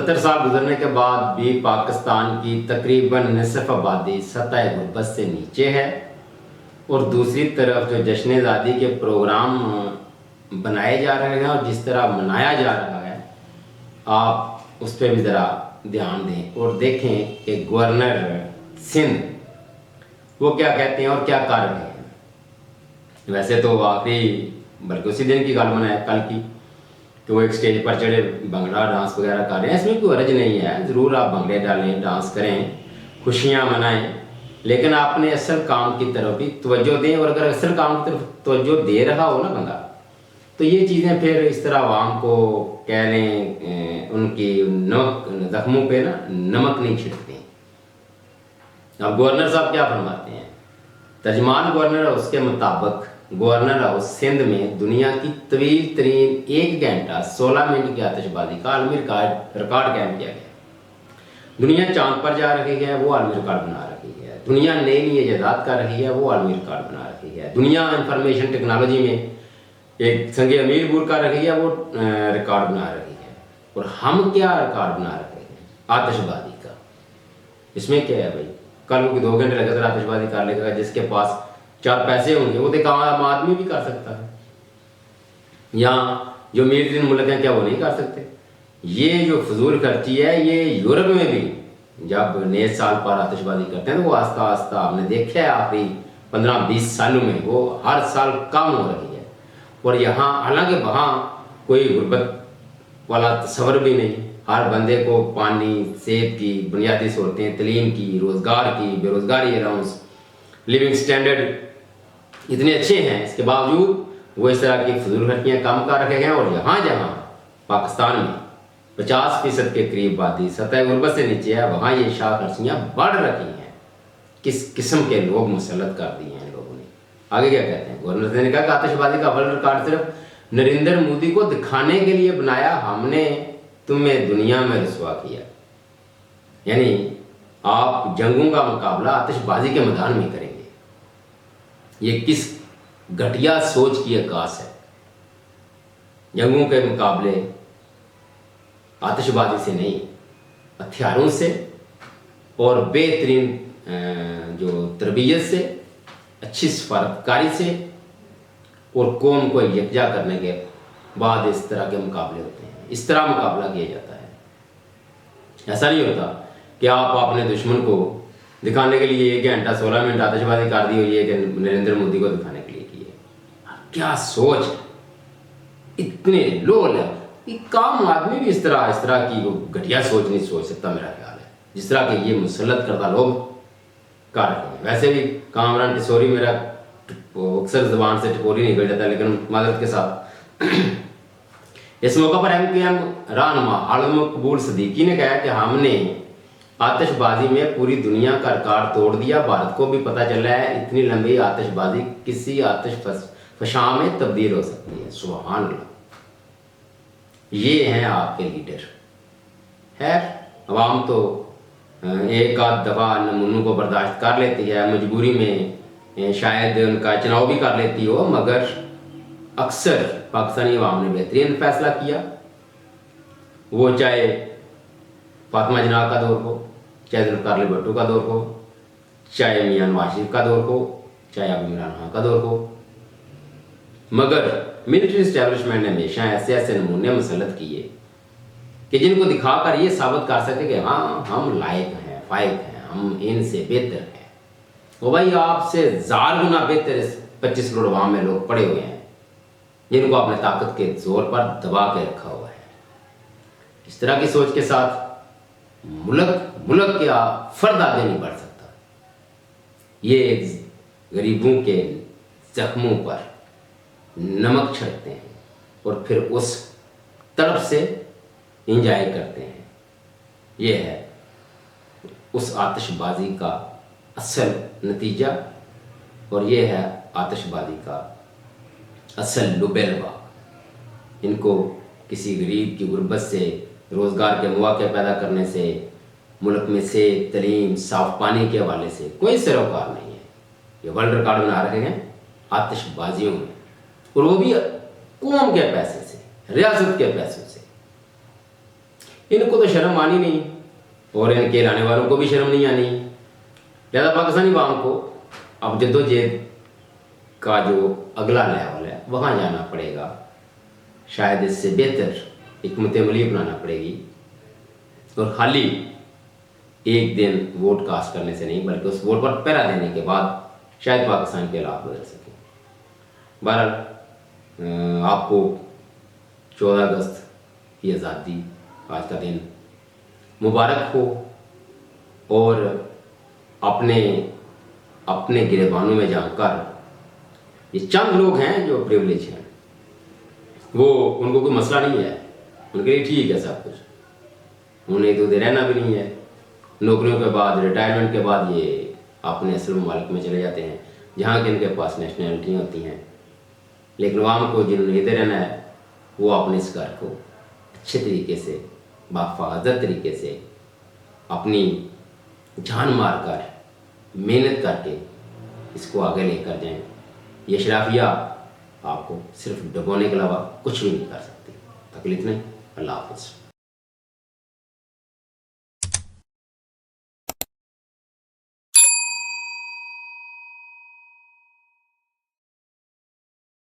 70 साल गुजरने के बाद भी पाकिस्तान की तकरीबन निसफ आबादी सतह गुर्बत से नीचे है, और दूसरी तरफ जो जश्न आज़ादी के प्रोग्राम बनाए जा रहे हैं और जिस तरह मनाया जा रहा है, आप उस पर भी ज़रा ध्यान दें और देखें कि गवर्नर सिंध वो क्या कहते हैं और क्या कर रहे हैं। वैसे तो आखिरी बल्कि उसी दिन की गल बनाया कल की कि वो एक स्टेज पर चढ़े भंगड़ा डांस वगैरह कर रहे हैं। इसमें कोई हर्ज नहीं है, ज़रूर आप भंगड़े डालें, डांस करें, खुशियाँ मनाएं, लेकिन आपने असल काम की तरफ भी तवज्जो दें। और अगर असल काम की तरफ तवज्जो दे रहा हो ना बंदा, तो ये चीज़ें फिर इस तरह आवाम को कह लें उनकी नमक जख्मों पे ना नमक नहीं छिड़कते। अब गवर्नर साहब क्या फरमाते हैं? तर्जमान गवर्नर हाउस के मुताबिक गवर्नर हाउस सिंध में दुनिया की तवील तरीन 1 घंटा 16 मिनट की आतिशबाजी का आलमी रिकॉर्ड कायम किया गया। दुनिया चांद पर जा रही है, वो आलमी रिकॉर्ड बना रही है। दुनिया नई नई ईजाद कर रही है, वो आलमी रिकॉर्ड बना रही है। दुनिया इंफॉर्मेशन टेक्नोलॉजी में एक संगे अमीर बूर कर रही है, वो रिकॉर्ड बना रही है। और हम क्या रिकॉर्ड बना रहे हैं? आतिशबाजी का। इसमें क्या है भाई? कल को 2 घंटे लगातार आतिशबाजी कर लेगा, जिसके पास 4 पैसे होंगे वो तो आम आदमी भी कर सकता है। यहाँ जो अमीर तरीन मुल्क हैं, क्या वो नहीं कर सकते? ये जो फजूल खर्ची है, ये यूरोप में भी जब नए साल पर आतिशबाजी करते हैं तो वो आस्ता आस्ता आपने देखा है आखिरी 15-20 सालों में वो हर साल कम हो रही है। और यहाँ हालांकि वहाँ कोई गुर्बत वाला तस्वर भी नहीं, हर बंदे को पानी, सेहत की बुनियादी सहूलतें, तलीम की, रोज़गार की, बेरोज़गारी अलाउंस, लिविंग स्टैंडर्ड इतने अच्छे हैं, इसके बावजूद वो इस तरह की फजूल खर्चियाँ कम कर रखे हैं। और यहाँ जहाँ पाकिस्तान में 50% के करीब आबादी सतह गुर्बत से नीचे है, वहाँ ये शाह खर्चियाँ बढ़ रही हैं। किस किस्म के लोग मुसल्लत कर दिए हैं इन लोगों ने। आगे क्या कहते हैं? गवर्नर ने कहा कि आतिशबाजी का वर्ल्ड रिकॉर्ड सिर्फ नरेंद्र मोदी को दिखाने के लिए बनाया, हमने तुम्हें दुनिया में रुसवा किया। यानी आप जंगों का मुकाबला आतिशबाजी के मैदान में करेंगे। ये किस घटिया सोच की अक्कास है? जंगों के मुकाबले आतिशबाजी से नहीं, हथियारों से और बेहतरीन जो तरबियत से, अच्छी सफारतकारी से और कौम को यकजा करने के बाद इस तरह के मुकाबले होते हैं। इस तरह मुकाबला किया जाता है। ऐसा नहीं होता कि आप अपने दुश्मन को दिखाने के लिए 1 घंटा 16 मिनट आतिशबाजी कर दी हुई है कि नरेंद्र मोदी को दिखाने के लिए की है। क्या सोच है, इतने लो लेवल। काम आदमी भी इस तरह की घटिया सोच नहीं सोच सकता, मेरा ख्याल है, जिस तरह के ये मुसल्लत करता लोग कर रहे हैं। वैसे भी कामरान टिसोरी मेरा अक्सर ज़बान से टिपोरी निकल जाता है, लेकिन मादरत के साथ इस मौका पर MKM रहनुमा आलम कबूल सदीकी ने कहा कि हमने आतिशबाजी में पूरी दुनिया का रिकॉर्ड तोड़ दिया। भारत को भी पता चला है इतनी लंबी आतिशबाजी किसी आतिश फशां में तब्दील हो सकती है। सुभान अल्लाह, ये हैं आपके लीडर। खैर, अवाम तो एक आध दफ़ा नमूनों को बर्दाश्त कर लेती है, मजबूरी में शायद उनका चुनाव भी कर लेती हो, मगर अक्सर पाकिस्तानी अवाम ने बेहतरीन फैसला किया। वो चाहे फातिमा जिन्ना का दौर हो, चाहे जुल्फ़िकार अली भुट्टो का दौर हो, चाहे मियां नवाज शरीफ का दौर हो, चाहे अभी इमरान खान का दौर हो, मगर मिलिट्री इस्टेब्लिशमेंट ने हमेशा ऐसे ऐसे नमूने मुसल्लत किए कि जिनको दिखाकर ये साबित कर सके कि हाँ हम लायक हैं, फायक हैं, हम इनसे बेहतर हैं। वो भाई आपसे 1000 गुना बेहतर इस 25 करोड़ अवाम में लोग पड़े हुए हैं, जिनको आपने ताकत के जोर पर दबा के रखा हुआ है। इस तरह की सोच के साथ मुल्क क्या फर्द आगे नहीं बढ़ सकता। ये गरीबों के जख्मों पर नमक छिड़कते हैं और फिर उस तड़प से इंजॉय करते हैं। ये है उस आतिशबाजी का असल नतीजा, और ये है आतिशबाजी का असल लुबेलवा। इनको किसी गरीब की गुर्बत से, रोज़गार के मौके पैदा करने से, मुल्क में से तलीम, साफ पानी के हवाले से कोई सरोकार नहीं है। ये वर्ल्ड रिकॉर्ड बना रहे हैं आतिशबाजियों में, और वो भी कौम के पैसे से, रियासत के पैसों से। इनको तो शर्म आनी नहीं और इनके लाने वालों को भी शर्म नहीं आनी। लिहाजा पाकिस्तानी अवाम को अब जद्दोजहद का जो अगला लेवल है वहाँ जाना पड़ेगा। शायद इससे बेहतर हिकमत अमली अपनाना पड़ेगी और खाली एक दिन वोट कास्ट करने से नहीं बल्कि उस वोट पर पहरा देने के बाद शायद पाकिस्तान के हालात बदल सकें। बहरहाल आपको 14 अगस्त की आज़ादी आज का दिन मुबारक हो और अपने अपने गिरेबानों में जानकर ये चंद लोग हैं जो प्रिविलेज हैं, वो उनको कोई मसला नहीं है, उनके लिए ठीक है सब कुछ, उन्हें तो उधर रहना भी नहीं है। नौकरियों के बाद रिटायरमेंट के बाद ये अपने असल ममालिक में चले जाते हैं जहाँ के इनके पास नेशनैलिटी होती हैं। लेकिन आवाम को जिन्होंने इधर रहना है वो अपने इस घर को अच्छे तरीके से बाफाजत तरीके से अपनी जान मार कर मेहनत करके इसको आगे लेकर जाएं। ये शराफिया आपको सिर्फ डुबोने के अलावा कुछ भी नहीं कर सकती। तकलीफ नहीं। अल्लाह हाफ़िज़।